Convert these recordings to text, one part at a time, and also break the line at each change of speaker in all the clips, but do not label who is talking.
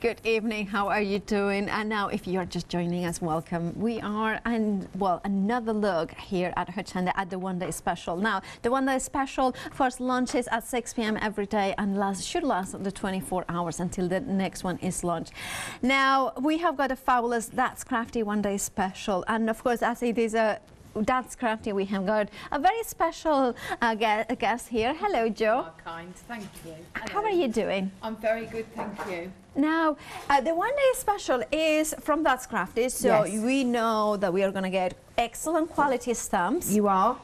Good evening, how are you doing? And now if you're just joining us, welcome. We are, and well, another look here at Hochanda at the One Day Special. Now, the One Day Special first launches at 6 p.m. every day and should last the 24 hours until the next one is launched. Now, we have got a fabulous That's Crafty One Day Special, and of course, as it is a That's Crafty, we have got a very special guest here. Hello, Joe.
You are kind, thank you. Hello.
How are you doing?
I'm very good, thank you.
Now, the One Day Special is from That's Crafty, so
Yes.
we know that we are going to get excellent quality stamps.
You are,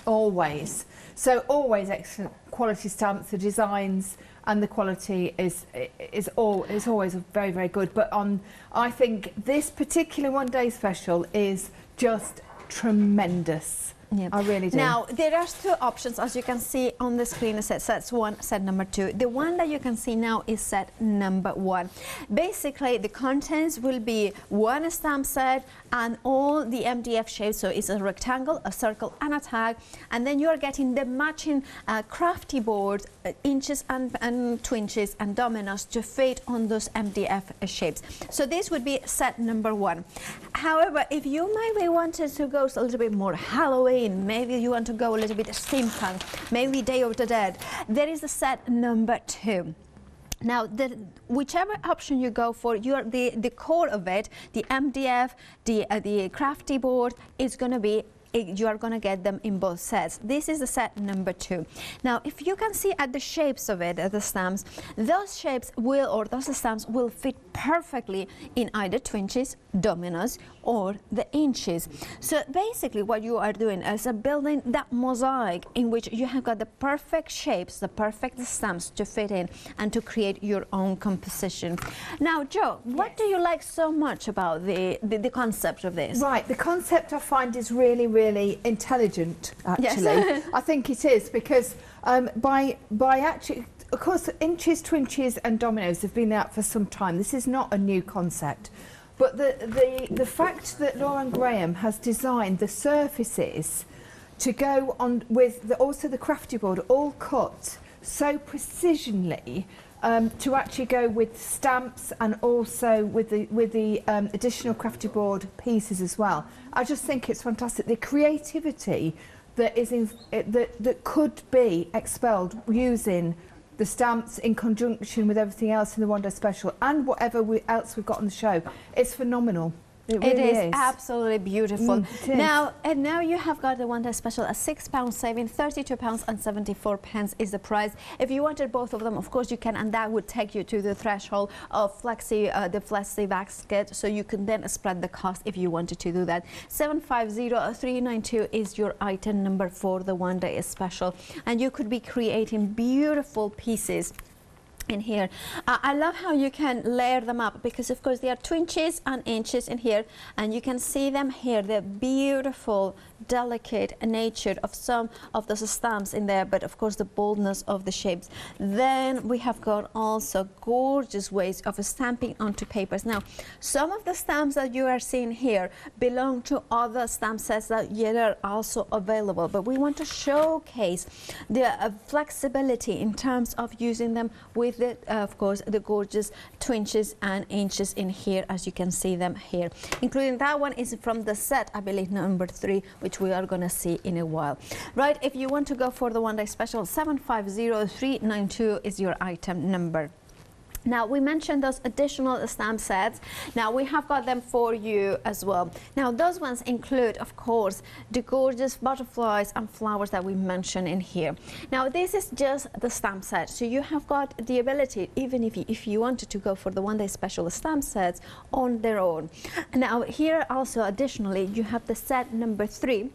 always. So always excellent quality stamps, the designs and the quality is always very, very good. But I think this particular One Day Special is just tremendous.
Yeah.
I really do.
Now, there are two options, as you can see on the screen. Set one, set number two. The one that you can see now is set number one. Basically, the contents will be one stamp set and all the MDF shapes. So it's a rectangle, a circle, and a tag. And then you are getting the matching crafty board, inches and twinchies and dominoes to fit on those MDF shapes. So this would be set number one. However, if you maybe wanted to go a little bit more Halloween, maybe you want to go a little bit steampunk, maybe Day of the Dead, there is a set number two. Now, whichever option you go for, the core of it, the MDF, the crafty board, is going to be, you are going to get them in both sets. This is the set number two. Now, if you can see at the shapes of it, the stamps, those shapes will, or those stamps will fit perfectly in either twinchies, dominoes, or the inches. So basically what you are doing is building that mosaic in which you have got the perfect shapes, the perfect stamps to fit in and to create your own composition. Now, Joe, what do you like so much about the concept of this?
Right, the concept I find is really, really intelligent, actually.
Yes.
I think it is, because by actually, of course, inches, twinchies and dominoes have been out for some time. This is not a new concept. But the fact that Lauren Graham has designed the surfaces to go on with also the crafty board, all cut so precisionally, to actually go with stamps and also with the additional crafty board pieces as well. I just think it's fantastic. The creativity that is that could be expelled using the stamps in conjunction with everything else in the One Day Special and whatever else we've got on the show, it's phenomenal. It really is
absolutely beautiful.
It is.
Now you have got the One Day Special, a £6 saving, £32.74 is the price. If you wanted both of them, of course you can, and that would take you to the threshold of the flexi basket, so you can then spread the cost if you wanted to do that. 750392 is your item number for the One Day Special, and you could be creating beautiful pieces in here. I love how you can layer them up, because of course there are twinchies and inches in here, and you can see them here, the beautiful delicate nature of some of those stamps in there, but of course the boldness of the shapes. Then we have got also gorgeous ways of stamping onto papers. Now, some of the stamps that you are seeing here belong to other stamp sets that yet are also available, but we want to showcase the flexibility in terms of using them with the, of course, the gorgeous twinchies and inches in here, as you can see them here, including that one is from the set, I believe, number 3, which we are going to see in a while. Right, if you want to go for the One Day Special, 750392 is your item number. Now, we mentioned those additional stamp sets. Now, we have got them for you as well. Now, those ones include, of course, the gorgeous butterflies and flowers that we mentioned in here. Now, this is just the stamp set. So you have got the ability, even if you wanted to go for the One Day Special stamp sets on their own. Now, here also, additionally, you have the set number 3,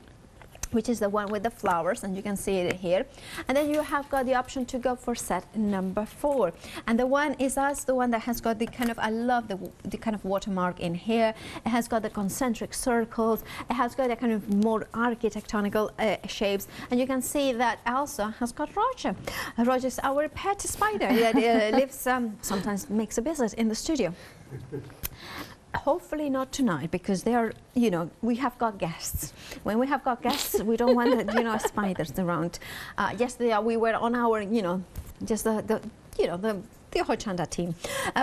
which is the one with the flowers, and you can see it here. And then you have got the option to go for set number 4. And the one is the one that has got the kind of, I love the kind of watermark in here. It has got the concentric circles. It has got a kind of more architectonical shapes. And you can see that also has got Roger. Roger's our pet spider that lives, sometimes makes a visit in the studio. Hopefully not tonight, because they are, you know, we have got guests. When we have got guests, we don't want, you know, spiders around. Yesterday we were on our, you know, just the the Hochanda team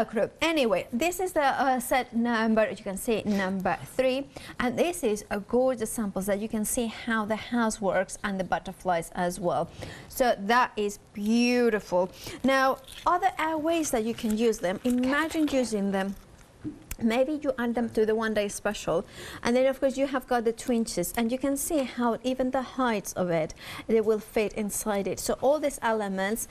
crew. Anyway, this is the set number, you can see number 3, and this is a gorgeous samples that you can see how the house works and the butterflies as well. So that is beautiful. Now, other ways that you can use them, imagine using them. Maybe you add them to the one day special, and then of course you have got the twinchies, and you can see how even the heights of it, they will fit inside it. So all these elements,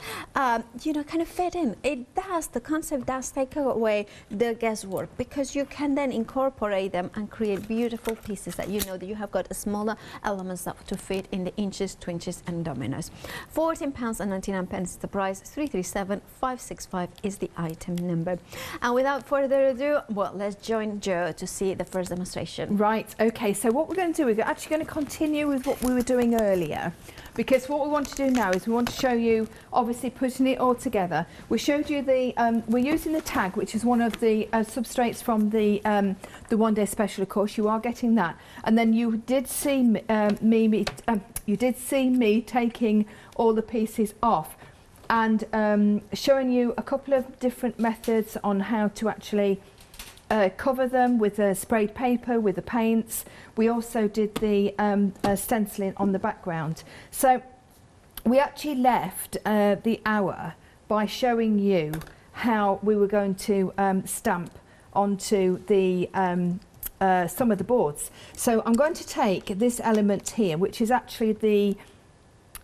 you know, kind of fit in. It does, the concept does take away the guesswork, because you can then incorporate them and create beautiful pieces that you know that you have got smaller elements that to fit in the inches, twinchies and dominoes. £14.99 is the price, 337,565 is the item number. And without further ado, well, let's join Joe to see the first demonstration.
Right, okay, so what we're going to do, we're actually going to continue with what we were doing earlier, because what we want to do now is we want to show you, obviously putting it all together. We showed you the, we're using the tag, which is one of the substrates from the one day special, of course, you are getting that. And then you did see me taking all the pieces off and showing you a couple of different methods on how to actually cover them with a sprayed paper, with the paints. We also did the stenciling on the background. So we actually left the hour by showing you how we were going to stamp onto the some of the boards. So I'm going to take this element here, which is actually the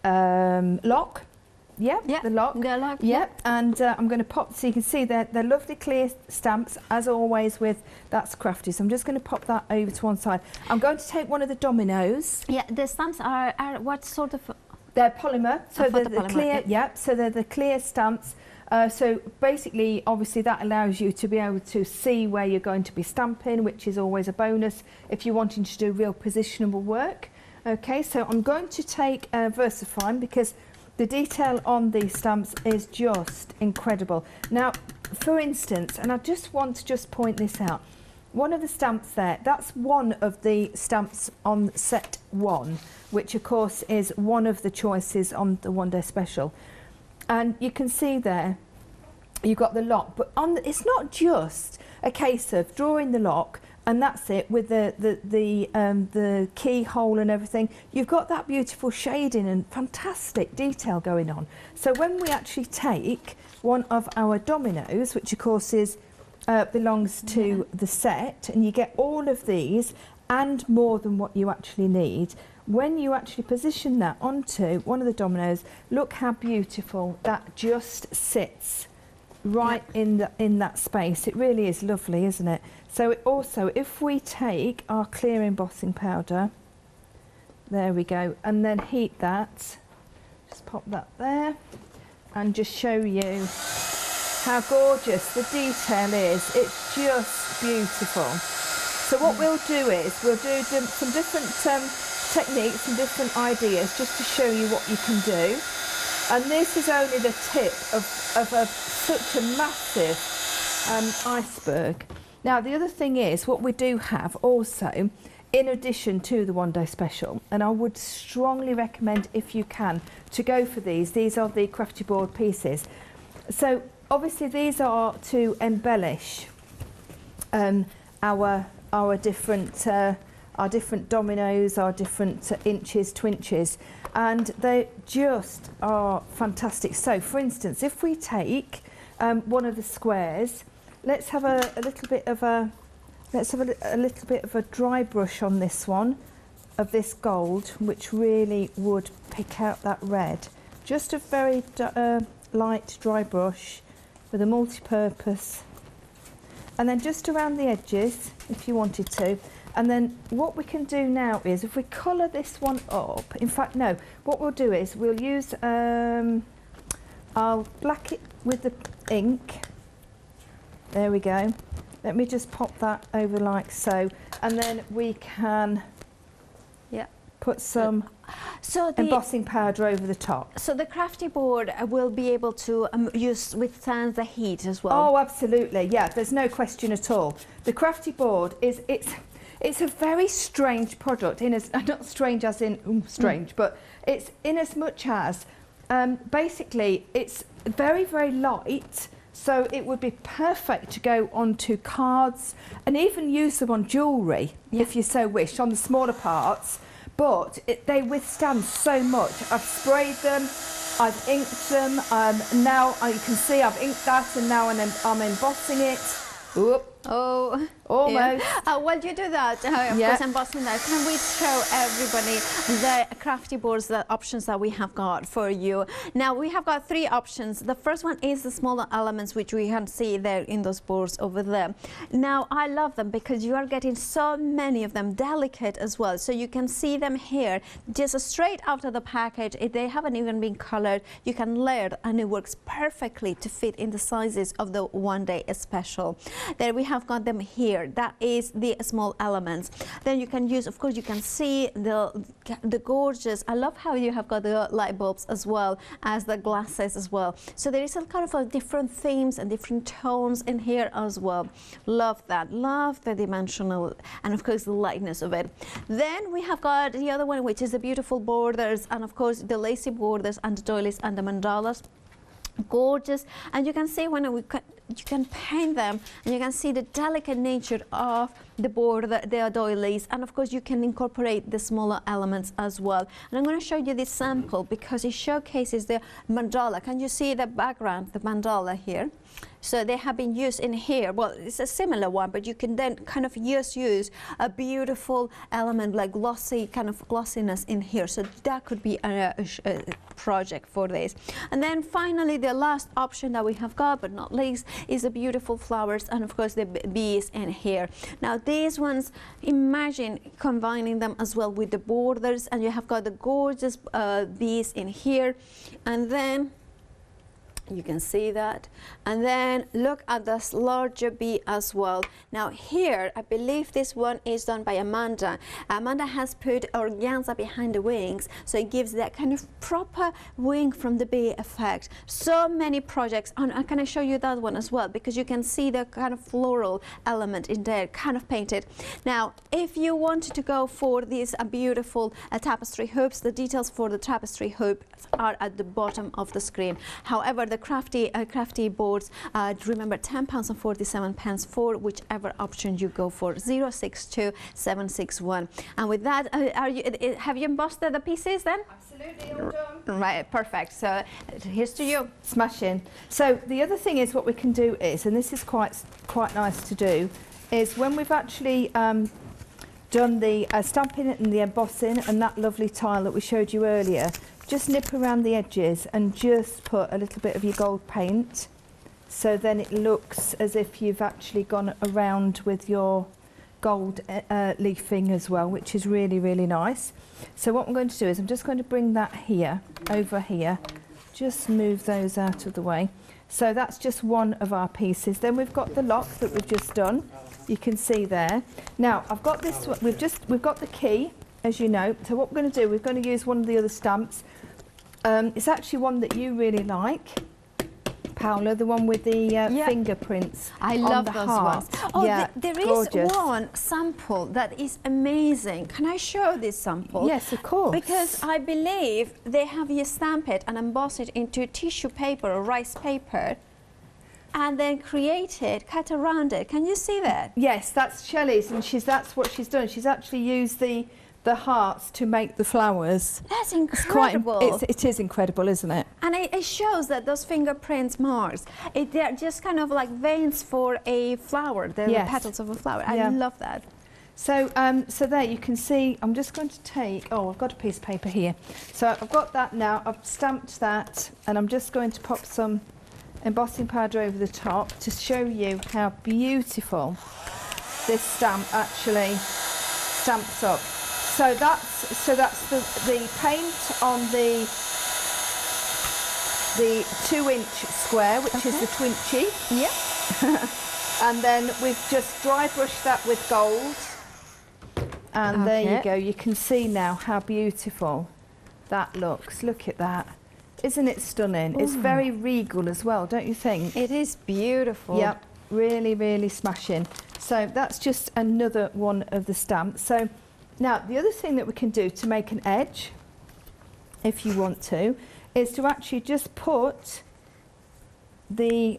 lock. The lock. And I'm going to pop, so you can see they're lovely clear stamps, as always with That's Crafty. So I'm just going to pop that over to one side. I'm going to take one of the dominoes.
Yeah, the stamps are what sort of?
They're polymer, so they're the clear.
Yeah.
So they're the clear stamps. So basically, obviously, that allows you to be able to see where you're going to be stamping, which is always a bonus if you're wanting to do real positionable work. Okay, so I'm going to take VersaFine, because the detail on these stamps is just incredible. Now, for instance, and I just want to just point this out, one of the stamps there, that's one of the stamps on set 1, which of course is one of the choices on the one day special. And you can see there, you've got the lock, but on the, it's not just a case of drawing the lock and that's it with the keyhole and everything. You've got that beautiful shading and fantastic detail going on. So when we actually take one of our dominoes, which of course is belongs to the set, and you get all of these and more than what you actually need, when you actually position that onto one of the dominoes, look how beautiful that just sits right in that space. It really is lovely, isn't it? So also, if we take our clear embossing powder, there we go, and then heat that, just pop that there, and just show you how gorgeous the detail is. It's just beautiful. So what we'll do is, we'll do some different techniques and different ideas just to show you what you can do. And this is only the tip of such a massive iceberg. Now, the other thing is, what we do have also, in addition to the one day special, and I would strongly recommend, if you can, to go for these. These are the Crafty board pieces. So obviously these are to embellish our different dominoes, our different inches, twinchies, and they just are fantastic. So for instance, if we take one of the squares, let's have a little bit of a dry brush on this one, of this gold, which really would pick out that red. Just a very light dry brush with a multi-purpose, and then just around the edges if you wanted to. And then what we can do now is, if we colour this one up, in fact no, what we'll do is we'll use, I'll black it with the ink. There we go. Let me just pop that over like so, and then we can put some embossing powder over the top. So the Crafty board will be able to withstand the heat as well? Oh, absolutely, yeah, there's no question at all. The Crafty board is, it's a very strange product, in as, not strange as in strange, but it's in as much as, basically it's very, very light, So it would be perfect to go onto cards and even use them on jewellery, if you so wish, on the smaller parts. But they withstand so much. I've sprayed them, I've inked them. Now you can see I've inked that, and now I'm embossing it. Oop.
Oh,
almost.
Yeah. While you do that, of course, embossing that, can we show everybody the crafty boards, the options that we have got for you? Now, we have got 3 options. The first one is the smaller elements, which we can see there in those boards over there. Now, I love them because you are getting so many of them, delicate as well. So you can see them here, just straight out of the package. They haven't even been colored. You can layer it, and it works perfectly to fit in the sizes of the one-day special. Then we have got them here. That is the small elements. Then you can use, of course, you can see the gorgeous. I love how you have got the light bulbs as well as the glasses as well. So there is a kind of different themes and different tones in here as well. Love that. Love the dimensional and of course the lightness of it. Then we have got the other one, which is the beautiful borders, and of course the lacy borders and the doilies and the mandalas. Gorgeous. And you can see when you can paint them, and you can see the delicate nature of the border, the doilies, and of course you can incorporate the smaller elements as well. And I'm going to show you this sample because it showcases the mandala. Can you see the background, the mandala here? So they have been used in here. Well, it's a similar one, but you can then kind of use a beautiful element like glossy, kind of glossiness in here. So that could be a project for this. And then finally, the last option that we have got, but not least, is the beautiful flowers and of course the bees in here. Now these ones, imagine combining them as well with the borders, and you have got the gorgeous bees in here, and then you can see that, and then look at this larger bee as well. Now here, I believe this one is done by Amanda. Amanda has put organza behind the wings, so it gives that kind of proper wing from the bee effect. So many projects, and can I show you that one as well, because you can see the kind of floral element in there, kind of painted. Now, if you wanted to go for these beautiful tapestry hoops, the details for the tapestry hoop are at the bottom of the screen. However, the crafty boards, remember £10.47 for whichever option you go for. 062761. And with that, have you embossed the pieces then?
Absolutely, all done.
Right, perfect. So here's to you.
Smashing. So the other thing is, what we can do is, and this is quite nice to do, is when we've actually done the stamping and the embossing and that lovely tile that we showed you earlier, just nip around the edges and just put a little bit of your gold paint, so then it looks as if you've actually gone around with your gold leafing as well, which is really, really nice. So what I'm going to do is I'm just going to bring that here, over here, just move those out of the way. So that's just one of our pieces. Then we've got the lock that we've just done. You can see there. Now I've got this one. We've got the key, as you know. So what we're going to do, we're going to use one of the other stamps. It's actually one that you really like, Paola, the one with the fingerprints.
I love those ones. Oh,
yeah,
there
gorgeous.
is one sample that is amazing. Can I show this sample?
Yes, of course.
Because I believe they have you stamp it and emboss it into tissue paper or rice paper, and then create it, cut around it. Can you see that?
Yes, that's Shelley's, and that's what she's done. She's actually used the hearts to make the flowers.
That's incredible.
It is incredible, isn't it?
And it shows that those fingerprints marks, they're just kind of like veins for a flower. They're the petals of a flower. I love that.
So, so there you can see, I'm just going to take, I've got a piece of paper here. So I've got that now, I've stamped that, and I'm just going to pop some embossing powder over the top to show you how beautiful this stamp actually stamps up. So that's the paint on the 2-inch square, which is the twinchy.
Yeah.
And then we've just dry brushed that with gold. And there you go. You can see now how beautiful that looks. Look at that. Isn't it stunning? Ooh. It's very regal as well, don't you think?
It is beautiful.
Yep. Really, really smashing. So that's just another one of the stamps. So now, the other thing that we can do to make an edge, if you want to, is to actually just put the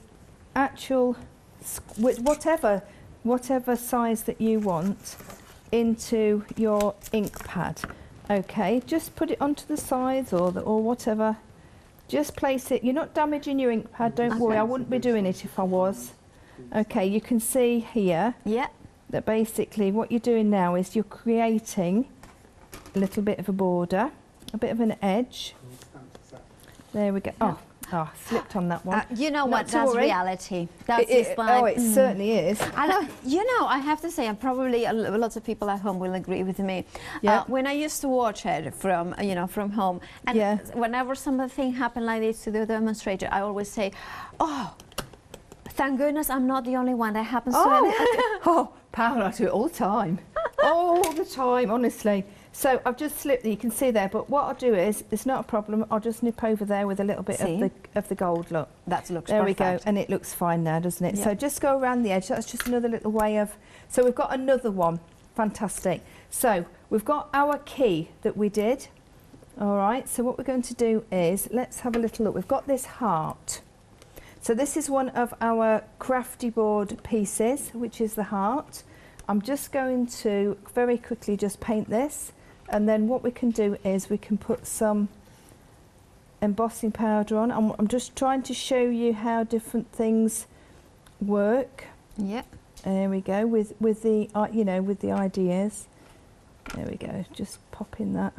actual, with whatever size that you want, into your ink pad. Okay, just put it onto the sides or whatever. Just place it. You're not damaging your ink pad, don't worry. I wouldn't be doing it if I was. Okay, you can see here that basically what you're doing now is you're creating a little bit of a border, a bit of an edge. There we go. Oh, I slipped on that one.
You know what? That's reality. That's just like,
oh, it certainly is.
And you know, I have to say, and probably lots of people at home will agree with me. When I used to watch it from, from home, and whenever something happened like this to the demonstrator, I always say, "Oh, thank goodness I'm not the only one that happens to."
Oh, Paola, I do it all the time, all the time, honestly. So I've just slipped, you can see there, but what I'll do is, it's not a problem, I'll just nip over there with a little bit of the gold, look.
That looks
there
perfect.
We go, and it looks fine now, doesn't it? So just go around the edge, that's just another little way of, so we've got another one, fantastic. So we've got our key that we did, all right, so what we're going to do is, let's have a little look, we've got this heart. So this is one of our crafty board pieces, which is the heart. I'm just going to very quickly just paint this. And then what we can do is we can put some embossing powder on. I'm just trying to show you how different things work.
Yep.
There we go, with the with the ideas. There we go, just pop in that.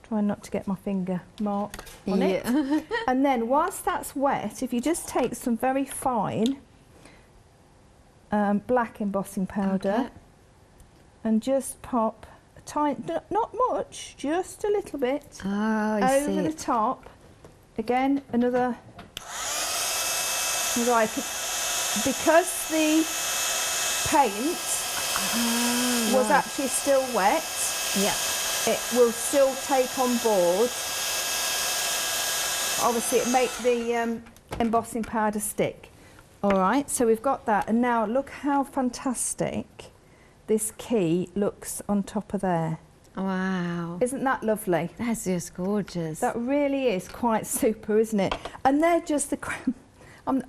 Try not to get my finger mark on it. And then whilst that's wet, if you just take some very fine black embossing powder and just pop tiny, not much, just a little bit over the top. Again, another, right, because the paint was actually still wet, it will still take on board. Obviously, it makes the embossing powder stick. All right, so we've got that, and now look how fantastic this key looks on top of there.
Wow.
Isn't that lovely?
That's just gorgeous.
That really is quite super, isn't it? And they're just the...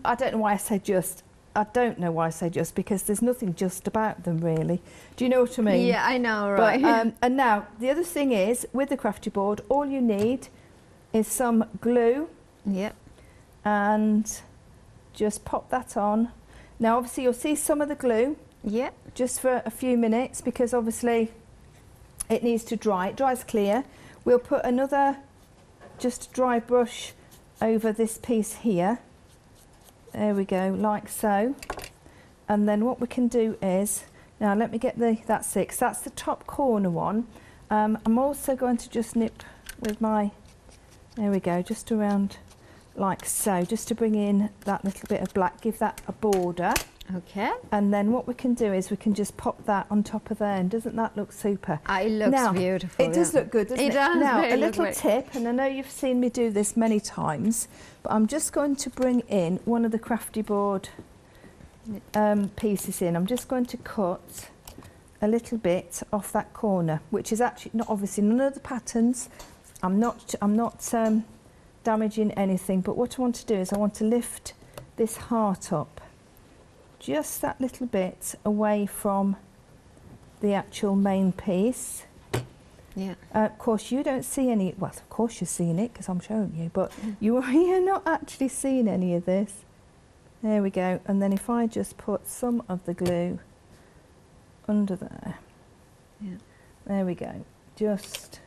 I don't know why I say just. I don't know why I say just, because there's nothing just about them, really. Do you know what I mean?
Yeah, I know, right.
But, and now, the other thing is, with the crafty board, all you need is some glue.
Yep.
And just pop that on. Now, obviously, you'll see some of the glue.
Yep.
Just for a few minutes, because obviously it needs to dry. It dries clear. We'll put another just dry brush over this piece here. There we go, like so. And then what we can do is, now let me get that's it, 'cause that's the top corner one. I'm also going to just nip with my, there we go, just around like so, just to bring in that little bit of black, give that a border.
Okay.
And then what we can do is we can just pop that on top of there, and doesn't that look super?
It looks beautiful.
It does look good, doesn't it?
It does.
Now, a little tip, and I know you've seen me do this many times, but I'm just going to bring in one of the crafty board pieces in. I'm just going to cut a little bit off that corner, which is actually not obviously none of the patterns. I'm not damaging anything, but what I want to do is I want to lift this heart up just that little bit away from the actual main piece.
Yeah.
Of course, you don't see any, well, of course you're seeing it because I'm showing you, but you're not actually seeing any of this. There we go. And then if I just put some of the glue under there.
Yeah.
There we go. Just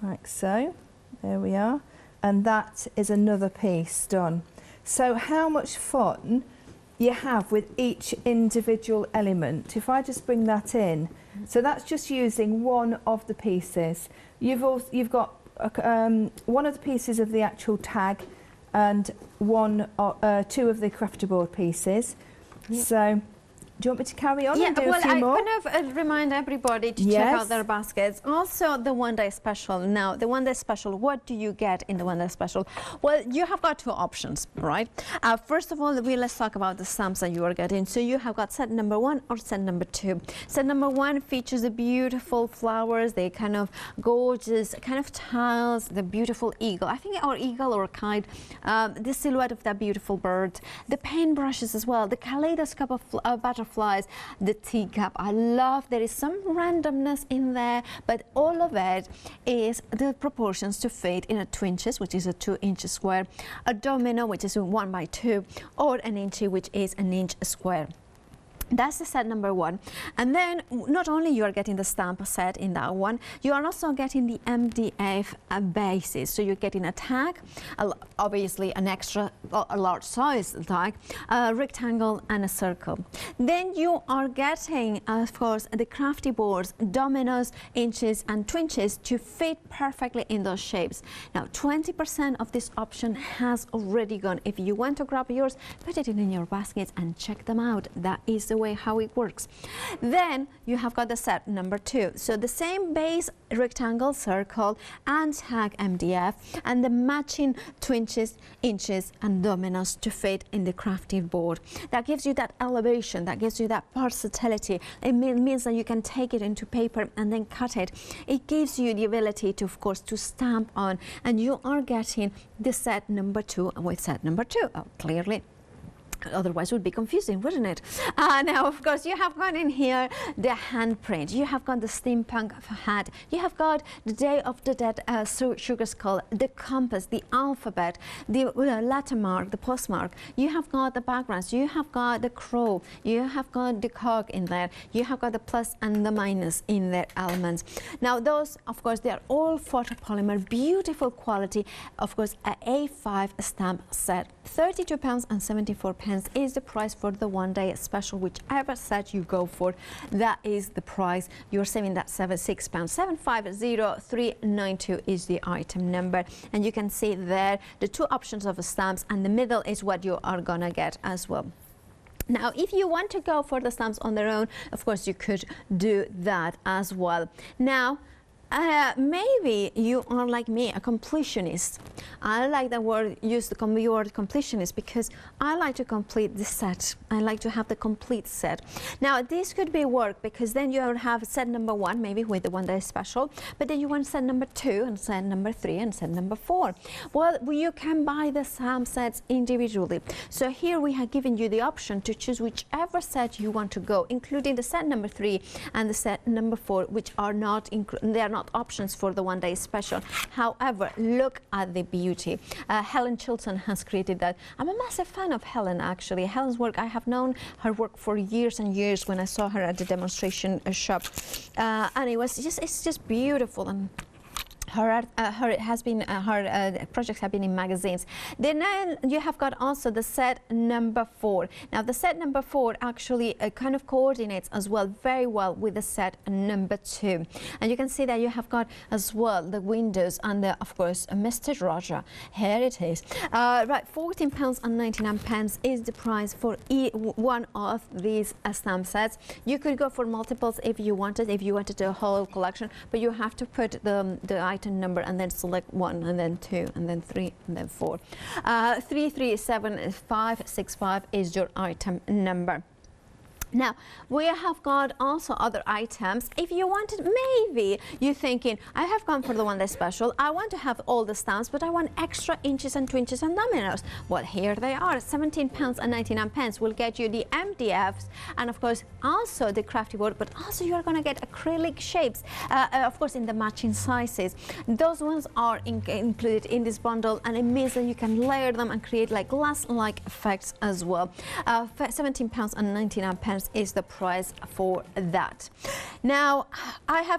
like so. There we are. And that is another piece done. So how much fun you have with each individual element. If I just bring that in, so that's just using one of the pieces. You've got one of the pieces of the actual tag and two of the crafty board pieces. Yep. So Do you want me to carry on
Yeah,
and do
well,
a few
I
more?
kind of remind everybody to check out their baskets. Also, the one-day special. Now, the one-day special, what do you get in the one-day special? Well, you have got two options, right? First of all, let's talk about the stamps that you are getting. So you have got set number 1 or set number 2. Set number 1 features the beautiful flowers, the kind of gorgeous kind of tiles, the beautiful eagle. I think our eagle or kite, the silhouette of that beautiful bird, the paintbrushes as well, the kaleidoscope of butterflies, the teacup. I love there is some randomness in there, but all of it is the proportions to fit in a twinchies, which is a 2-inch square, a domino, which is a 1 by 2, or an inchy, which is an inch square. That's the set number 1. And then not only you are getting the stamp set in that one, you are also getting the MDF bases. So you're getting a tag, obviously an extra, a large size tag, a rectangle and a circle. Then you are getting, of course, the crafty boards, dominoes, inches and twinchies to fit perfectly in those shapes. Now 20% of this option has already gone. If you want to grab yours, put it in your baskets and check them out. That is the way how it works. Then you have got the set number 2. So the same base, rectangle, circle and tag MDF and the matching twinchies, inches and dominoes to fit in the crafty board. That gives you that elevation, that gives you that versatility. It means that you can take it into paper and then cut it. It gives you the ability to, of course, to stamp on, and you are getting the set number 2 with set number 2. Clearly. Otherwise it would be confusing, wouldn't it? Now, of course, you have got in here the handprint, you have got the steampunk hat, you have got the Day of the Dead sugar skull, the compass, the alphabet, the letter mark, the postmark, you have got the backgrounds, you have got the crow, you have got the cog in there, you have got the plus and the minus in their elements. Now those, of course, they are all photopolymer, beautiful quality, of course, a A5 stamp set. £32.74 is the price for the one-day special. Whichever set you go for, that is the price. You're saving that £76. 750392 is the item number, and you can see there the two options of the stamps, and the middle is what you are gonna get as well. Now, if you want to go for the stamps on their own, of course, you could do that as well. Now, maybe you are like me, a completionist. I like the word, use the word completionist because I like to complete the set. I like to have the complete set. Now, this could be work because then you have set number 1, maybe with the one-day special, but then you want set number 2 and set number 3 and set number 4. Well, you can buy the stamp sets individually. So here we have given you the option to choose whichever set you want to go, including the set number 3 and the set number 4, which are not options for the one-day special. However, look at the beauty. Helen Chilton has created that. I'm a massive fan of Helen, actually. Helen's work, I have known her work for years and years when I saw her at the demonstration shop, and it's just beautiful. And her projects have been in magazines. Then you have got also the set number 4. Now the set number 4 actually kind of coordinates as well very well with the set number 2, and you can see that you have got as well the windows and the, of course, Mr. Roger. Here it is. Right, £14.99 is the price for one of these stamp sets. You could go for multiples if you wanted a whole collection, but you have to put the item number and then select 1 and then 2 and then 3 and then 4. 337565 is your item number. Now, we have got also other items. If you wanted, maybe you're thinking, I have gone for the one-day special, I want to have all the stamps, but I want extra inches and twinches and dominoes. Well, here they are. £17.99 will get you the MDFs and, of course, also the crafty board, but also you are going to get acrylic shapes, of course, in the matching sizes. Those ones are included in this bundle, and it means that you can layer them and create like glass-like effects as well. £17.99 is the price for that. Now,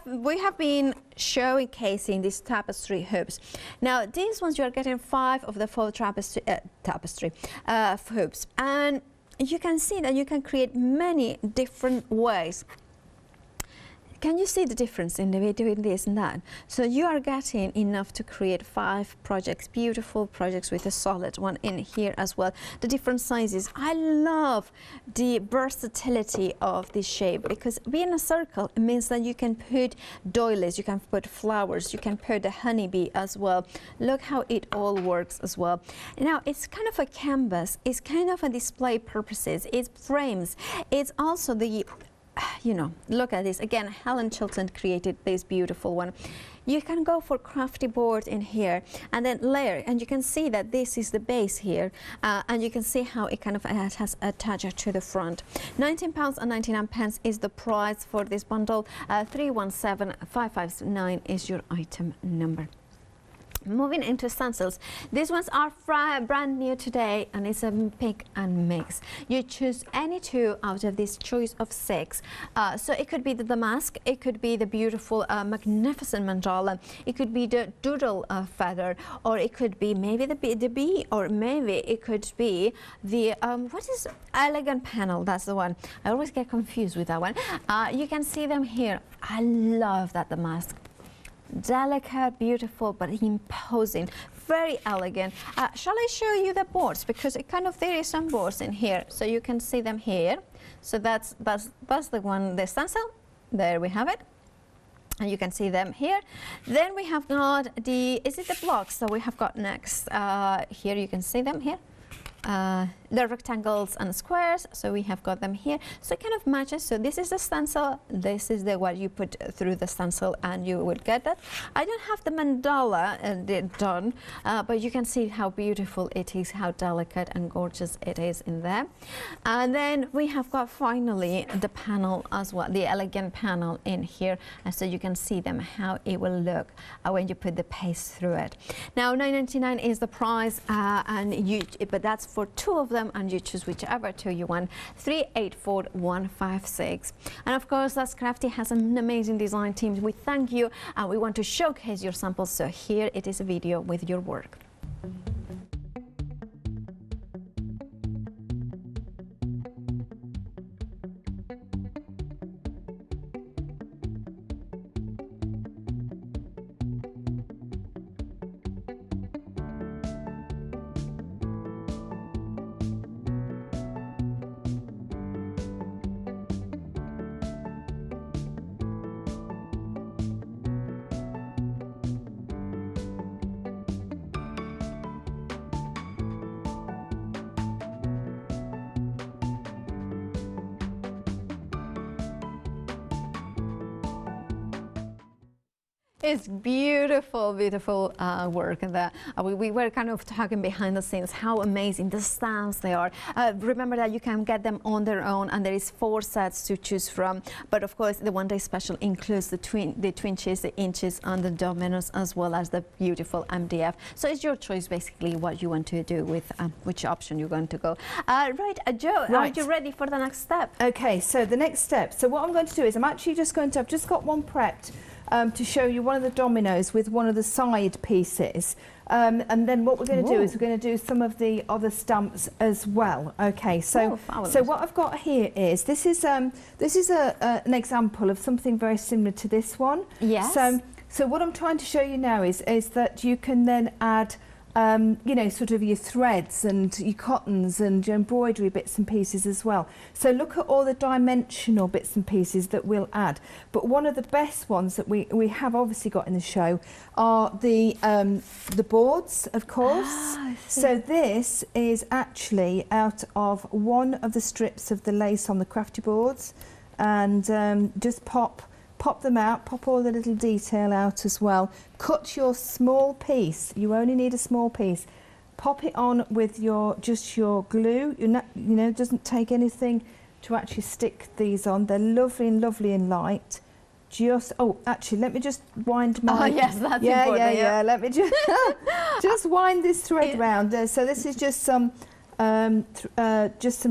we have been showcasing these tapestry hoops. Now, these ones you are getting 5 of the 4 tapestry hoops, and you can see that you can create many different ways. can you see the difference in the way doing this and that? So you are getting enough to create 5 projects, beautiful projects with a solid one in here as well. The different sizes. I love the versatility of this shape, because being a circle, it means that you can put doilies, you can put flowers, you can put a honeybee as well. Look how it all works as well. Now it's kind of a canvas, it's kind of a display purposes, it's frames, it's also the, you know, look at this again. Helen Chilton created this beautiful one. You can go for crafty board in here and then layer, and you can see that this is the base here, and you can see how it kind of has attached to the front. £19.99 is the price for this bundle. 317559 is your item number. Moving into stencils, these ones are brand new today, and it's a pick and mix. You choose any 2 out of this choice of 6. So it could be the damask, it could be the beautiful magnificent mandala, it could be the doodle feather, or it could be maybe the bee, or maybe it could be the what is elegant panel. That's the one. I always get confused with that one. You can see them here. I love that damask. Delicate, beautiful, but imposing, very elegant. Shall I show you the boards, because it kind of, there is some boards in here, so you can see them here. So that's the one, the stencil. There we have it, and you can see them here. Then we have got the, is it the blocks that we have got next? Here you can see them here. The rectangles and squares, so we have got them here, so it kind of matches. So this is the stencil, this is the what you put through the stencil, and you will get that. I don't have the mandala done, but you can see how beautiful it is, how delicate and gorgeous it is in there. And then we have got finally the panel as well, the elegant panel in here, and so you can see them how it will look when you put the paste through it. Now £9.99 is the price, but that's for 2 of them, and you choose whichever 2 you want. 384156. And of course, that's Crafty has an amazing design team. We thank you, and we want to showcase your samples. So here it is, a video with your work. It's beautiful, beautiful work. And we were kind of talking behind the scenes how amazing the stamps they are. Remember that you can get them on their own, and there is 4 sets to choose from. But of course, the one-day special includes the twinchies, the inchies, and the dominoes, as well as the beautiful MDF. So it's your choice, basically, what you want to do with which option you're going to go. Right, Joe,
right.
Are you ready for the next step?
Okay, so the next step. So what I'm going to do is I'm actually just going to, I've just got one prepped to show you one of the dominoes with one of the side pieces. And then what we're going to do is we're going to do some of the other stamps as well. Okay, so what I've got here is this is an example of something very similar to this one.
Yes.
So what I'm trying to show you now is that you can then add you know, sort of your threads and your cottons and your embroidery bits and pieces as well. So look at all the dimensional bits and pieces that we'll add. But one of the best ones that we have obviously got in the show are the boards, of course. So this is actually out of one of the strips of the lace on the crafty boards, and just pop them out, pop all the little detail out as well. Cut your small piece, you only need a small piece. Pop it on with just your glue. You know, it doesn't take anything to actually stick these on. They're lovely and light. Actually, let me just wind my...
Oh, yes, that's important.
Yeah, let me just, just wind this thread round. So this is just some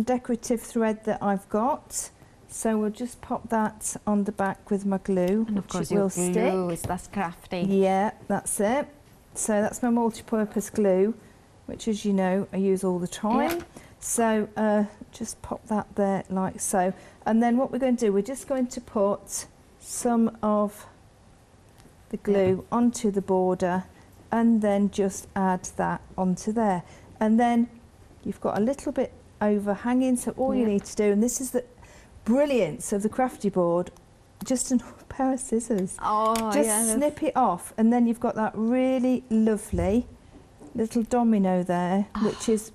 decorative thread that I've got. So we'll just pop that on the back with my glue,
and of course
it will
stick. That's Crafty.
Yeah, that's it. So that's my multi-purpose glue, which, as you know, I use all the time. Yeah. So just pop that there like so. And then what we're going to do, we're just going to put some of the glue onto the border, and then just add that onto there. And then you've got a little bit overhanging, so all you need to do, and this is the brilliance of the Crafty board, just a pair of scissors. Just snip it off, and then you've got that really lovely little domino there, which is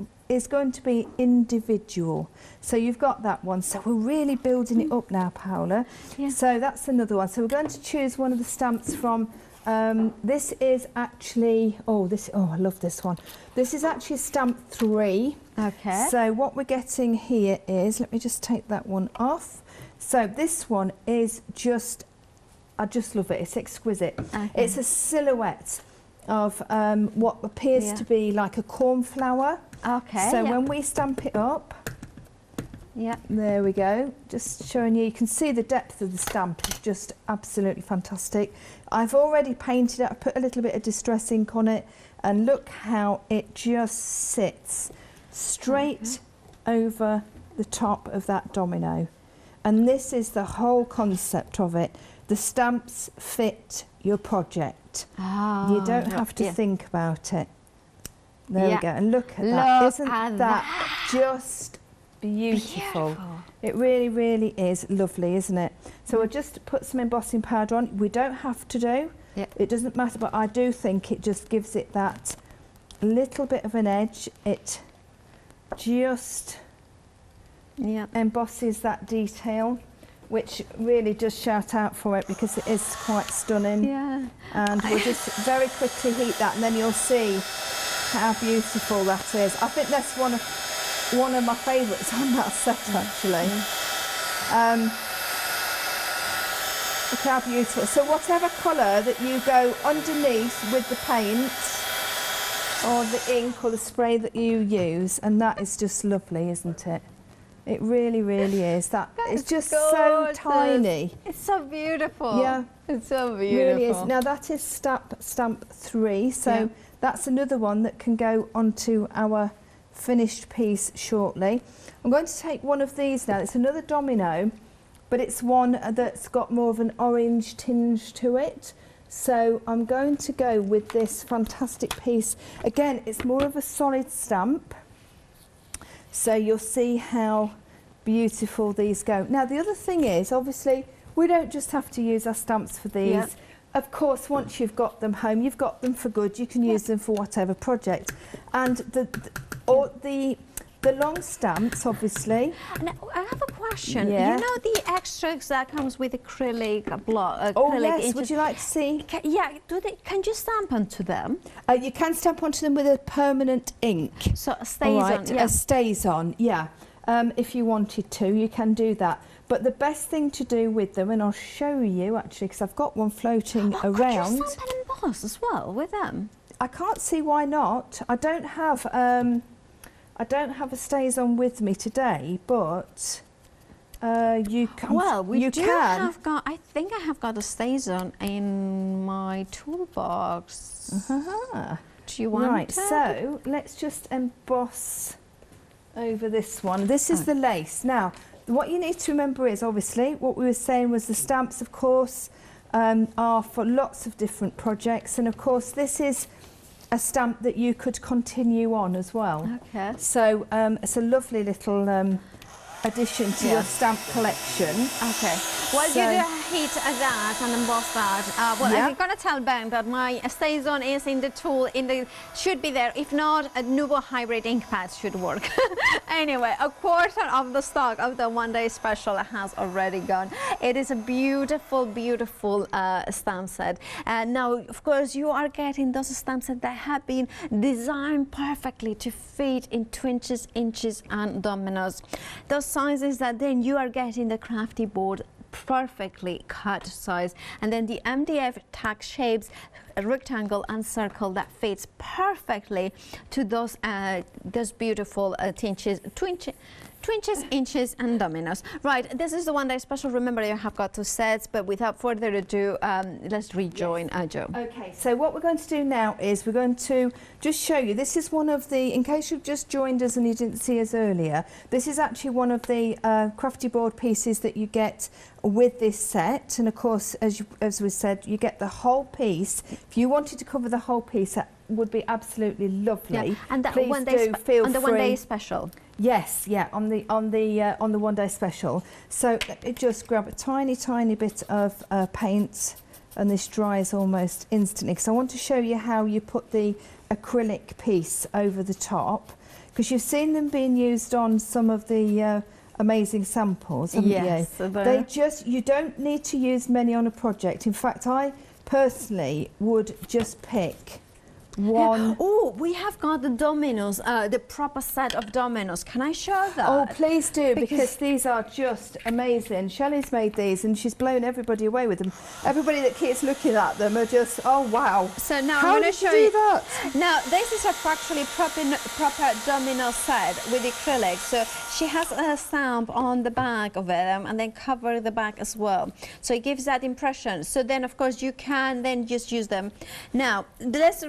going to be individual. So you've got that one. So we're really building it up now, Paola. So that's another one. So we're going to choose one of the stamps from, this is actually, I love this one. This is actually stamp 3.
Okay.
So what we're getting here is, let me just take that one off. So this one is just, I just love it. It's exquisite. Okay. It's a silhouette of what appears to be like a cornflower.
Okay.
So when we stamp it up, there we go. Just showing you, you can see the depth of the stamp is just absolutely fantastic. I've already painted it. I put a little bit of distress ink on it, and look how it just sits straight over the top of that domino. And this is the whole concept of it. The stamps fit your project. You don't have to think about it. There we go. And look at that. Isn't that just beautiful? It really, really is lovely, isn't it? So we'll just put some embossing powder on. We don't have to do. It doesn't matter, but I do think it just gives it that little bit of an edge. It just embosses that detail, which really does shout out for it, because it is quite stunning. And we'll just very quickly heat that, and then you'll see how beautiful that is. I think that's one of my favourites on that set, actually. Look how beautiful. So whatever colour that you go underneath with the paint or the ink or the spray that you use, and that is just lovely, isn't it? It really, really is. It's just so tiny.
It's so beautiful.
Yeah.
It's so beautiful.
It really is. Now that is stamp 3, so that's another one that can go onto our finished piece shortly. I'm going to take one of these now. It's another domino, but it's one that's got more of an orange tinge to it. So I'm going to go with this fantastic piece. Again, it's more of a solid stamp. So you'll see how beautiful these go. Now the other thing is, obviously, we don't just have to use our stamps for these. Of course, once you've got them home, you've got them for good. You can use them for whatever project. And the long stamps, obviously.
Now, I have a question.
Yeah.
You know the extras that comes with acrylic block?
Oh yes, would you like to see?
Can you stamp onto them?
You can stamp onto them with a permanent ink.
So it stays on,
It stays on, if you wanted to, you can do that. But the best thing to do with them, and I'll show you actually, because I've got one floating around.
Could you stamp and emboss as well with them?
I can't see why not. I don't have a stays on with me today, but you can.
Well, I think I have got a stays on in my toolbox. Do you want
Right, so let's just emboss over this one. This is the lace. Now, what you need to remember is, obviously, what we were saying was the stamps, of course, are for lots of different projects, and of course this is a stamp that you could continue on as well. Okay. So it's a lovely little addition to your stamp collection. Okay.
Well, you do heat that and emboss that. I'm going to tell Ben that my stays on is in the tool, should be there. If not, a Nuvo hybrid ink pad should work. Anyway, a quarter of the stock of the one-day special has already gone. It is a beautiful, beautiful stamp set. Now, of course, you are getting those stamp sets that have been designed perfectly to fit in twinchies, inchies, and dominoes. Those sizes that then you are getting the Crafty board perfectly cut size, and then the MDF tag shapes, a rectangle and circle that fits perfectly to those beautiful twinchies twinchies, inches, and dominoes. Right, this is the one day special. Remember, you have got 2 sets, but without further ado, let's rejoin Jo.
Okay, so what we're going to do now is we're going to just show you, this is one of the, in case you've just joined us and you didn't see us earlier, this is actually one of the crafty board pieces that you get with this set. And of course, as we said, you get the whole piece. If you wanted to cover the whole piece, that would be absolutely lovely.
Yeah. And that
Please
one day
do feel
on the
free.
one day special.
Yes, yeah, on the one day special. So let me just grab a tiny bit of paint, and this dries almost instantly, because I want to show you how you put the acrylic piece over the top, because you've seen them being used on some of the amazing samples, haven't
yes,
you? They just, you don't need to use many on a project. In fact, I personally would just pick one.
Oh, we have got the dominoes, the proper set of dominoes. Can I show that?
Oh, please do, because these are just amazing. Shelley's made these and she's blown everybody away with them. Everybody that keeps looking at them are just, oh wow.
So now
How
I'm going to
did you
show
do
you
that?
Now this is actually proper domino set with acrylic. So she has a stamp on the back of it and then cover the back as well. So it gives that impression. So then of course you can then just use them. Now let's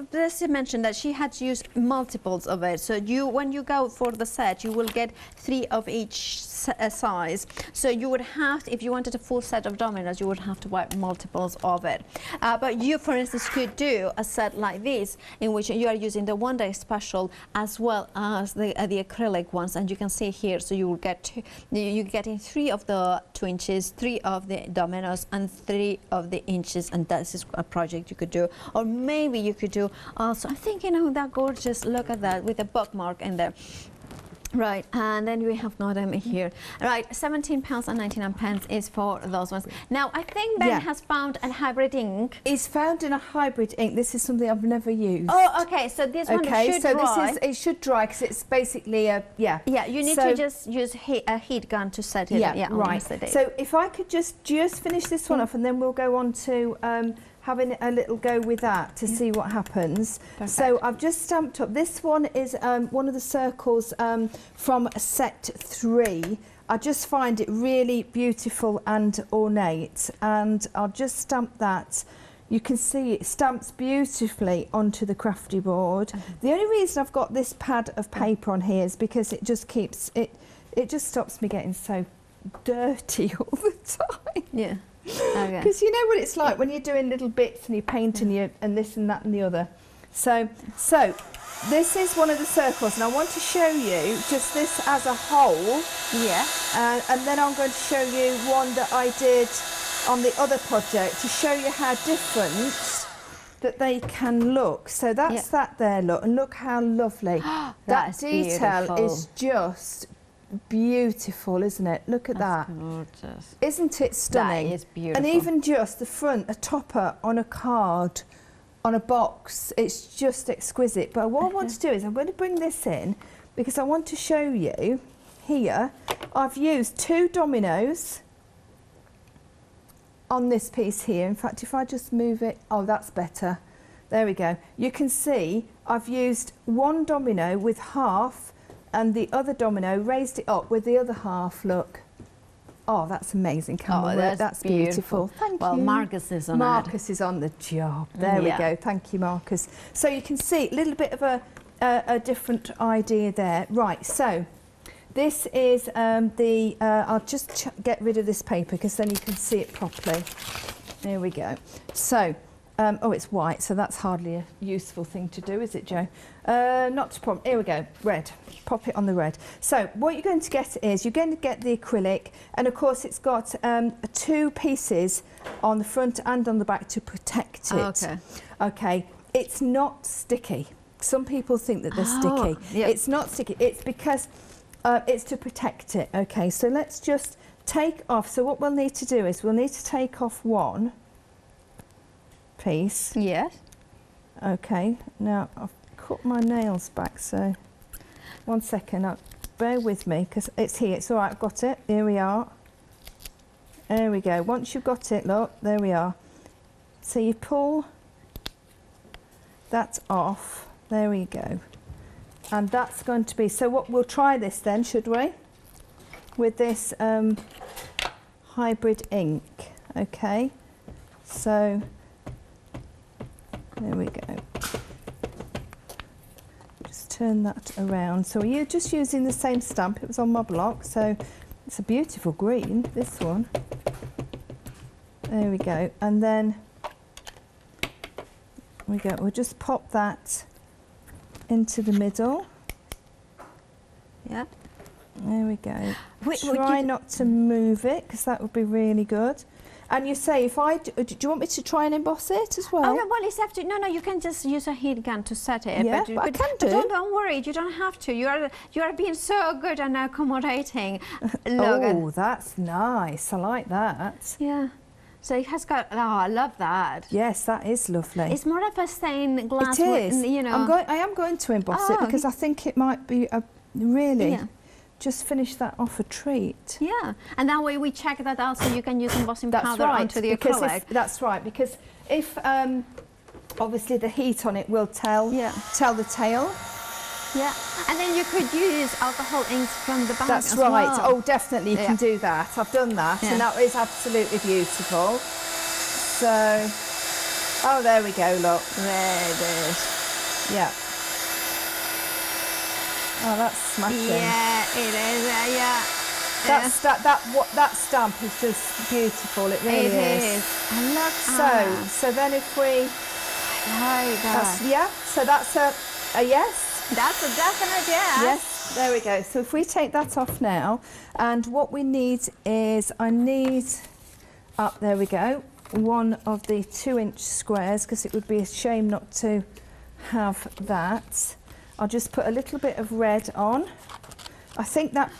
mention that she had used multiples of it. So when you go for the set, you will get 3 of each size. So you would have, if you wanted a full set of dominoes, you would have to buy multiples of it. But you, for instance, could do a set like this, in which you are using the one day special as well as the acrylic ones, and you can see here. So you will get you're getting 3 of the twinchies, 3 of the dominoes, and 3 of the inches, and this is a project you could do. Or maybe you could do also, I'm thinking, oh, that gorgeous, look at that, with a bookmark in there. Right, and then we have got them here. Right, £17.99 is for those ones. Now, I think Ben has found a hybrid ink.
It's found in a hybrid ink. This is something I've never used.
Oh, okay, so this one should dry.
This is, it should dry, because it's basically a, Yeah,
you need to just use a heat gun to set it.
Yeah, right. So if I could just finish this one off, and then we'll go on to having a little go with that to see what happens. Perfect. So I've just stamped up. This one is one of the circles from set 3. I just find it really beautiful and ornate, and I'll just stamp that. You can see it stamps beautifully onto the crafty board. The only reason I've got this pad of paper on here is because it just keeps it just stops me getting so dirty all the time.
Yeah.
Because you know what it's like when you're doing little bits and you're painting and this and that and the other. So this is one of the circles, and I want to show you just this as a whole.
Yeah.
And then I'm going to show you one that I did on the other project to show you how different that they can look. So that's that there, look, and look how lovely. that detail beautiful. Is just beautiful, isn't it? Look at that.
Gorgeous.
Isn't it stunning?
That is beautiful.
And even just the front, a topper on a card, on a box, it's just exquisite. But what I want to do is I'm going to bring this in, because I want to show you here, I've used 2 dominoes on this piece here. In fact, if I just move it, oh, that's better. There we go. You can see I've used 1 domino with half, and the other domino, raised it up with the other half, look. Oh, that's amazing, camera work. That's beautiful. Thank you.
Well, Marcus is on
Marcus is on the job. There we go. Thank you, Marcus. So you can see a little bit of a different idea there. Right, so this is I'll just get rid of this paper, because then you can see it properly. There we go. So, oh, it's white, so that's hardly a useful thing to do, is it, Jo? Not a problem. Here we go, red. Pop it on the red. So what you're going to get is, you're going to get the acrylic, and of course it's got 2 pieces on the front and on the back to protect it.
Okay.
Okay, it's not sticky. Some people think that they're sticky.
Yeah.
It's not sticky. It's because it's to protect it. Okay, so let's just take off. So what we'll need to do is we'll need to take off 1 piece.
Yes.
Okay, now I've cut my nails back, so 1 second, bear with me, because it's here. It's all right, I've got it. Here we are. There we go. Once you've got it, look, there we are. So you pull that off. There we go. And that's going to be, so what, we'll try this then, should we? with this hybrid ink. Okay, so there we go. Just turn that around. So you're just using the same stamp. It was on my block, so it's a beautiful green, this one. There we go. And then we go. We'll just pop that into the middle.
Yeah.
There we go. Try not to move it, because that would be really good. And you say, if I do you want me to try and emboss it as well?
Oh, no, well, it's have to. No, you can just use a heat gun to set it.
Yeah, but I can do.
But don't worry, you don't have to. You are being so good and accommodating.
Oh, that's nice. I like that.
Yeah. So it has got. Oh, I love that.
Yes, that is lovely.
It's more of a stained glass.
It is.
You know.
I am going to emboss it, because I think it might be a really. Yeah. Just finish that off a treat.
Yeah, and that way we check that also you can use embossing powder onto the acrylic.
That's right, because if obviously the heat on it will tell the tale.
Yeah, and then you could use alcohol inks from the bag.
That's right. Well. Oh, definitely you can do that. I've done that, and that is absolutely beautiful. So, oh, there we go. Look, there it is. Yeah. Oh, that's smashing.
Yeah, it is. Yeah.
That stamp is just beautiful. It really is.
I love that.
So then if we,
I like that.
So that's a yes.
That's a definite yes.
Yes. There we go. So if we take that off now, and what we need is there we go, one of the 2-inch squares, because it would be a shame not to have that. I'll just put a little bit of red on. Do you think that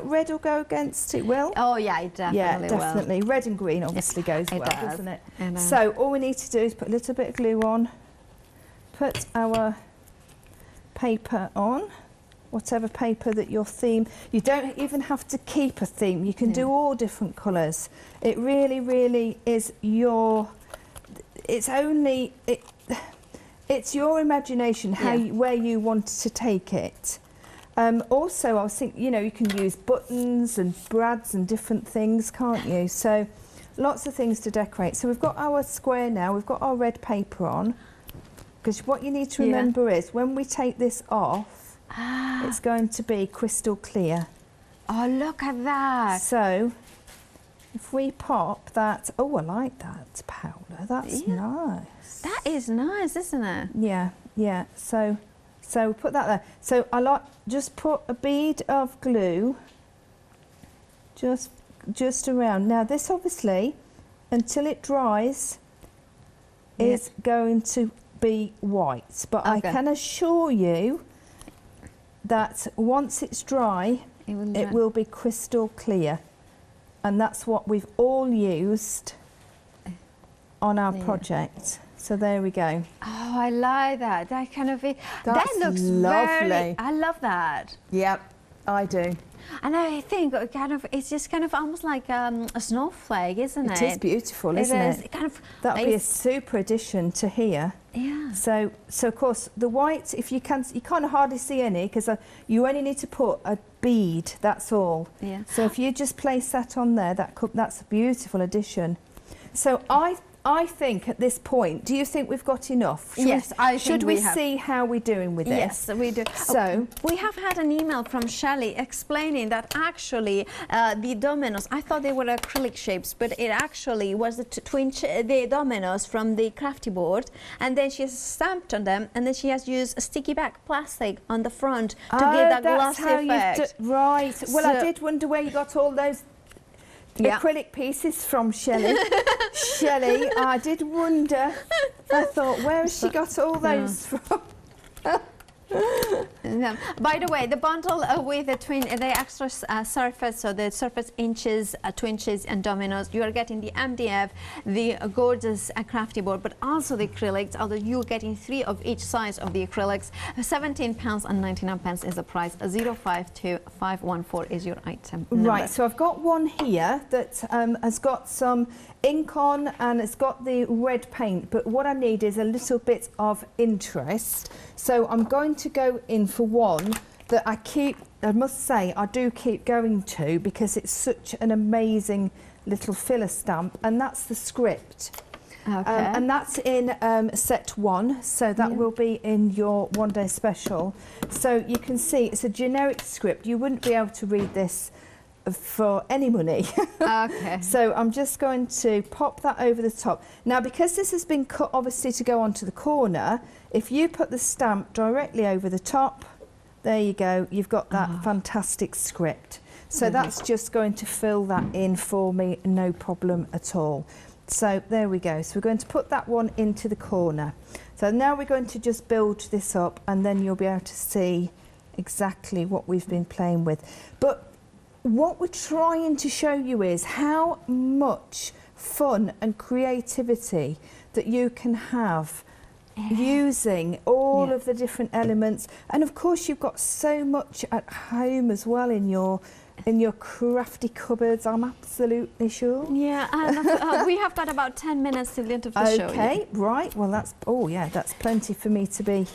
red will go against it? Will?
Oh yeah, it definitely will.
Yeah, definitely. Red and green obviously goes well, doesn't it? So all we need to do is put a little bit of glue on, put our paper on, whatever paper that your theme. You don't even have to keep a theme. You can do all different colours. It really, really is your. It's your imagination where you want to take it. Also, I was thinking, you can use buttons and brads and different things, can't you? So, lots of things to decorate. So we've got our square now. We've got our red paper on. Because what you need to remember is when we take this off, it's going to be crystal clear.
Oh, look at that!
So, if we pop that, I like that powder. That's nice.
That is nice, isn't it?
Yeah. So put that there. So I just put a bead of glue just around. Now this obviously, until it dries, is going to be white. But I can assure you that once it's dry, it will be crystal clear. And that's what we've all used on our project. So there we go. Oh,
I like that. That kind of that looks
lovely.
I love that.
Yep, I do.
And I think it's just kind of almost like a snowflake, isn't it?
It is beautiful, isn't it? That would be a super addition to here.
Yeah.
So of course the white, if you can't hardly see any, because you only need to put a bead. That's all.
Yeah.
So if you just place that on there, that's a beautiful addition. So I think at this point, do you think we've got enough? Should we see how we're doing with this?
Yes, we do.
So
we have had an email from Shelley explaining that actually the dominoes, I thought they were acrylic shapes, but it actually was the dominoes from the Crafty board, and then she has stamped on them, and then she has used a sticky back plastic on the front to give that glossy effect.
Right. Well, I did wonder where you got all those acrylic pieces from, Shelley. Shelley, I did wonder. I thought, where has she got all those from?
By the way, the bundle with the extra surface, so the surface inches, twinchies and dominoes, you are getting the MDF, the gorgeous crafty board, but also the acrylics, although you're getting 3 of each size of the acrylics. £17.99 is the price. 052514 is your item number.
Right, so I've got one here that has got some ink on and it's got the red paint, but what I need is a little bit of interest. So I'm going to go in for one that I keep I must say, I do keep going to because it's such an amazing little filler stamp, and that's the script.
Okay.
And that's in set 1, so that will be in your one-day special. So you can see it's a generic script. You wouldn't be able to read this for any money.
Okay.
So I'm just going to pop that over the top. Now, because this has been cut obviously to go onto the corner, if you put the stamp directly over the top, there you go, you've got that fantastic script. So that's just going to fill that in for me, no problem at all. So there we go. So we're going to put that one into the corner. So now we're going to just build this up, and then you'll be able to see exactly what we've been playing with. But what we're trying to show you is how much fun and creativity that you can have using all of the different elements. And of course you've got so much at home as well in your crafty cupboards, I'm absolutely sure.
Yeah, and we have got about 10 minutes till the end of the show.
Okay, right, well that's, oh yeah, that's plenty for me to be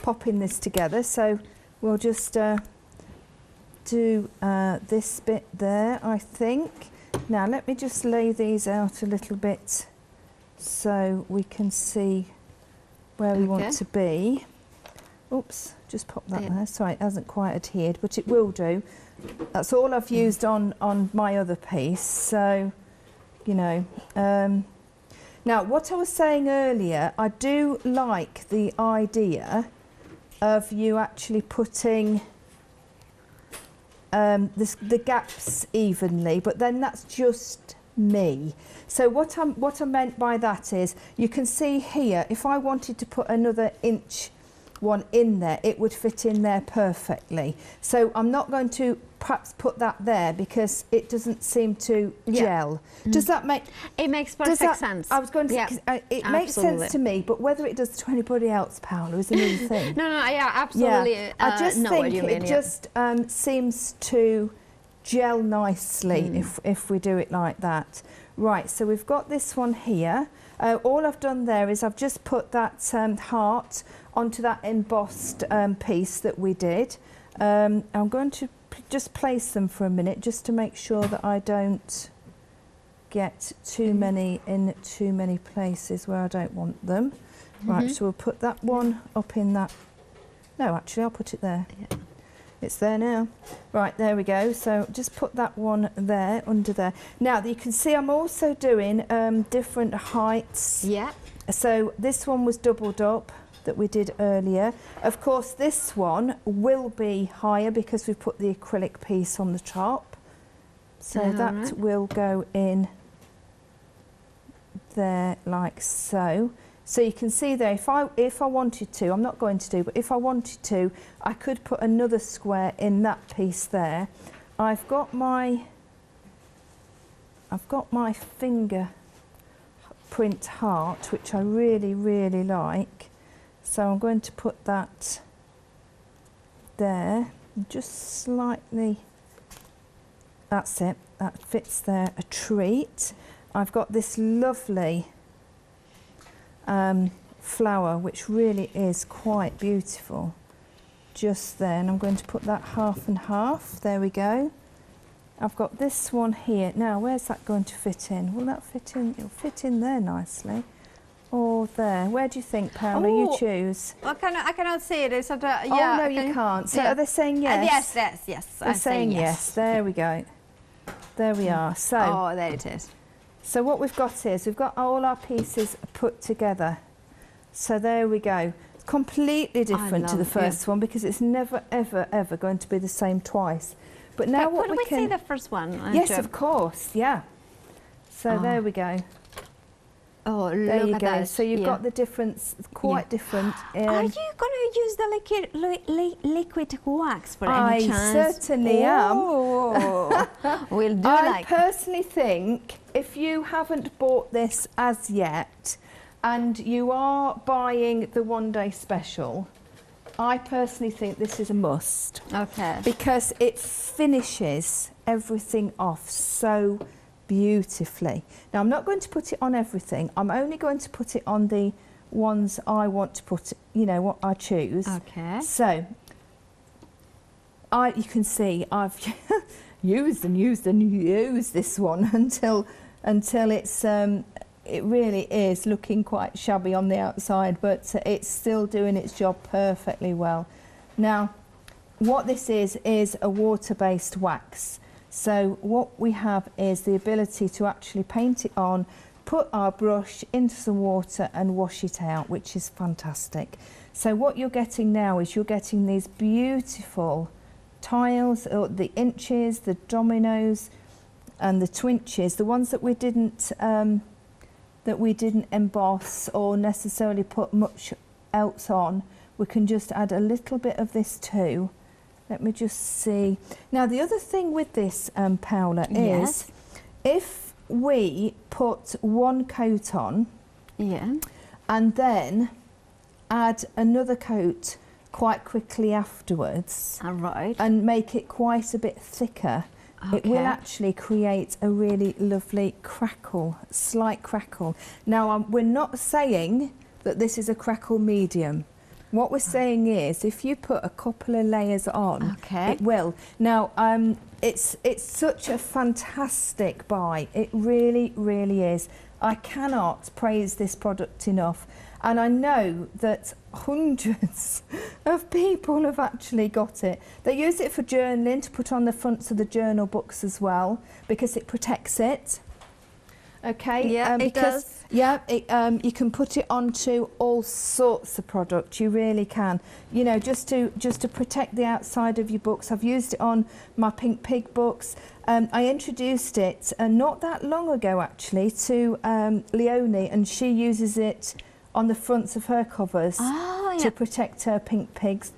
popping this together. So we'll just do this bit there, I think. Now let me just lay these out a little bit so we can see where we want to be. Oops, just pop that there. Sorry, it hasn't quite adhered, but it will do. That's all I've used on my other piece, so, you know. Now, what I was saying earlier, I do like the idea of you actually putting the gaps evenly, but then that's just me. So what I meant by that is, you can see here, if I wanted to put another inch one in there, it would fit in there perfectly. So I'm not going to perhaps put that there because it doesn't seem to gel. Does that make...
It makes perfect sense.
I was going to say, it makes sense to me, but whether it does to anybody else, Paola, is another thing.
No, yeah, absolutely.
Yeah. I just think it just seems to gel nicely if we do it like that. Right, so we've got this one here. All I've done there is I've just put that heart onto that embossed piece that we did. I'm going to just place them for a minute just to make sure that I don't get too many in too many places where I don't want them. Right, so we'll put that one up in that. No, actually, I'll put it there. Yeah. It's there now. Right, there we go. So just put that one there, under there. Now, you can see I'm also doing different heights. Yeah. So this one was doubled up that we did earlier. Of course, this one will be higher because we've put the acrylic piece on the top. So that will go in there like so. So you can see there, if I wanted to, I'm not going to do, but if I wanted to, I could put another square in that piece there. I've got my finger print heart, which I really, really like. So I'm going to put that there, just slightly, that's it, that fits there, a treat. I've got this lovely flower, which really is quite beautiful, just there, and I'm going to put that half and half. There we go. I've got this one here. Now, where's that going to fit in? Will that fit in? It'll fit in there nicely. Or there. Where do you think, Paola? You choose.
I cannot see it. It's sort of,
oh, no, you can't. So are they saying yes?
Yes.
They're saying yes. There we go. There we are. So.
Oh, there it is.
So what we've got is we've got all our pieces put together. So there we go. It's completely different to the first one because it's never, ever, ever going to be the same twice. But now what we can...
see the first one?
Yes, of course, yeah. So there we go.
Oh,
there
look
you
at
go.
that.
So you've got the difference, quite different.
Are you going to use the liquid wax for any chance?
I certainly am.
We'll do
I personally think if you haven't bought this as yet and you are buying the one-day special, I personally think this is a must. Okay. Because it finishes everything off so beautifully. Now, I'm not going to put it on everything. I'm only going to put it on the ones I want to put, you know, what I choose. Okay. So, you can see I've used this one until it's it really is looking quite shabby on the outside, but it's still doing its job perfectly well. Now, what this is a water-based wax. So what we have is the ability to actually paint it on, put our brush into some water and wash it out, which is fantastic. So what you're getting now is you're getting these beautiful tiles, or the inches, the dominoes and the twinchies, the ones that we didn't emboss or necessarily put much else on. We can just add a little bit of this too. Let me just see. Now the other thing with this powder is, if we put one coat on, and then add another coat quite quickly afterwards, and make it quite a bit thicker, it will actually create a really lovely crackle, slight crackle. Now we're not saying that this is a crackle medium. What we're saying is, if you put a couple of layers on, it will. Now, it's such a fantastic buy. It really, really is. I cannot praise this product enough. And I know that hundreds of people have actually got it. They use it for journaling, to put on the fronts of the journal books as well, because it protects it. Okay,
yeah, it does.
Yeah, you can put it onto all sorts of products. You really can. You know, just to protect the outside of your books. I've used it on my Pink Pig books. I introduced it not that long ago, actually, to Leonie, and she uses it on the fronts of her covers to protect her Pink Pigs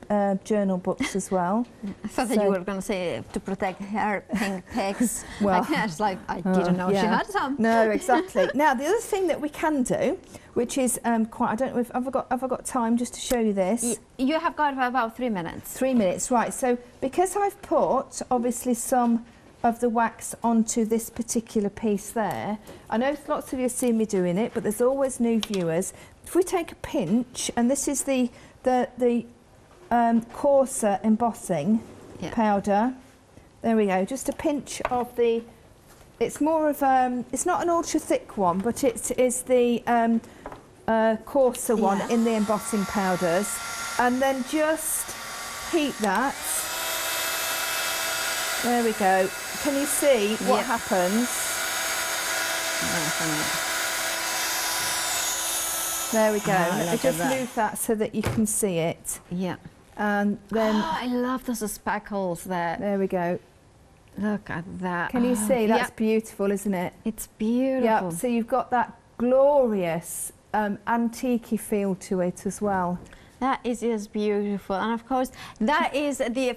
journal books as well.
I thought that you were going to say to protect her Pink Pigs. Well, I didn't know she had some.
No, exactly. Now the other thing that we can do, which is quite, I don't know if have I got time just to show you this.
You have got about 3 minutes.
3 minutes, right. So because I've put obviously some of the wax onto this particular piece there, I know lots of you have seen me doing it, but there's always new viewers. If we take a pinch, and this is the coarser embossing powder, there we go, just a pinch of the, it's more of it's not an ultra thick one, but it is the coarser one in the embossing powders, and then just heat that. There we go. Can you see what happens? There we go. Let me just move that so that you can see it.
Yeah.
And then...
I love those speckles there.
There we go.
Look at that.
Can you see? That's beautiful, isn't it?
It's beautiful.
Yeah. So you've got that glorious antique-y feel to it as well.
That is just beautiful, and of course that is the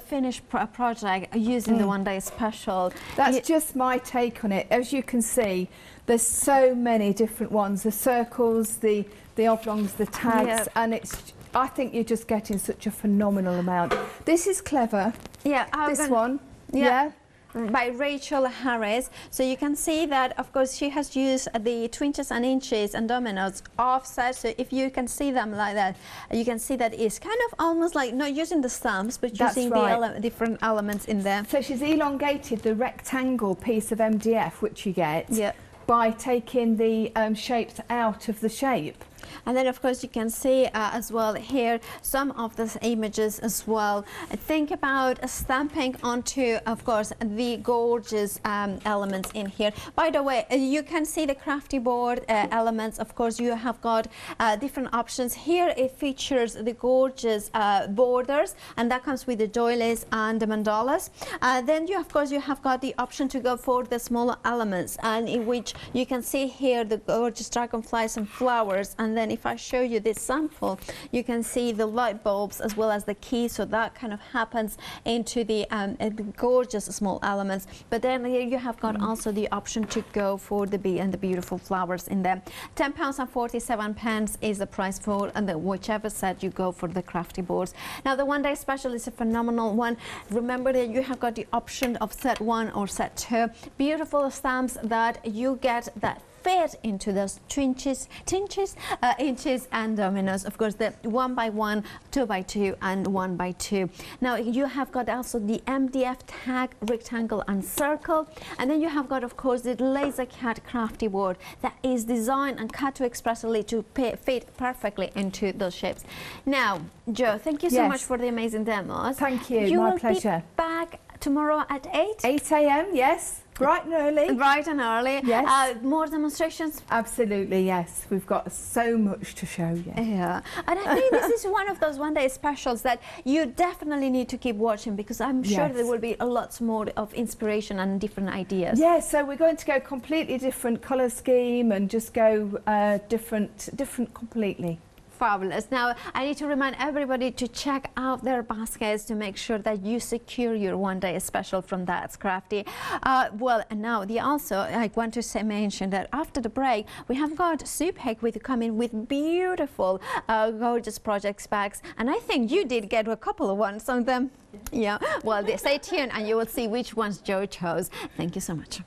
finished project using the one day special.
That's just my take on it. As you can see, there's so many different ones: the circles, the oblongs, the tags, and it's. I think you're just getting such a phenomenal amount. This is clever.
Yeah,
this one. Yeah.
By Rachel Harris. So you can see that, of course, she has used the twinchies and inches and dominoes offset. So if you can see them like that, you can see that it's kind of almost like not using the stumps, but using the different elements in there.
So she's elongated the rectangle piece of MDF, which you get, by taking the shapes out of the shape.
And then, of course, you can see as well here some of the images as well. Think about stamping onto, of course, the gorgeous elements in here. By the way, you can see the crafty board elements. Of course, you have got different options. Here it features the gorgeous borders, and that comes with the doilies and the mandalas. Then you, of course, you have got the option to go for the smaller elements, and in which you can see here the gorgeous dragonflies and flowers. And then if I show you this sample, you can see the light bulbs as well as the keys, so that kind of happens into the gorgeous small elements. But then here you have got also the option to go for the bee and the beautiful flowers in there. £10.47 is the price for whichever set you go for the crafty boards. Now the one day special is a phenomenal one. Remember that you have got the option of set 1 or set 2. Beautiful stamps that you get that fit into those twinchies, inches and dominoes. Of course, the 1x1, 2x2 and 1x2. Now you have got also the MDF tag, rectangle and circle, and then you have got, of course, the laser cut crafty board that is designed and cut to expressly to fit perfectly into those shapes. Now, Jo, thank you so much for the amazing demos.
Thank you, my pleasure.
Be back tomorrow at 8?
8 a.m, yes. Bright and early.
Bright and early.
Yes.
More demonstrations?
Absolutely, yes. We've got so much to show you.
Yeah. And I think this is one of those one-day specials that you definitely need to keep watching, because I'm sure there will be a lot more of inspiration and different ideas.
Yeah, so we're going to go completely different colour scheme and just go different completely.
Fabulous. Now, I need to remind everybody to check out their baskets to make sure that you secure your one-day special from That's Crafty. Well, and now I want to mention that after the break, we have got Soup Hack with coming with beautiful, gorgeous projects bags, and I think you did get a couple of ones on them. Yeah. Well, stay tuned and you will see which ones Jo chose. Thank you so much.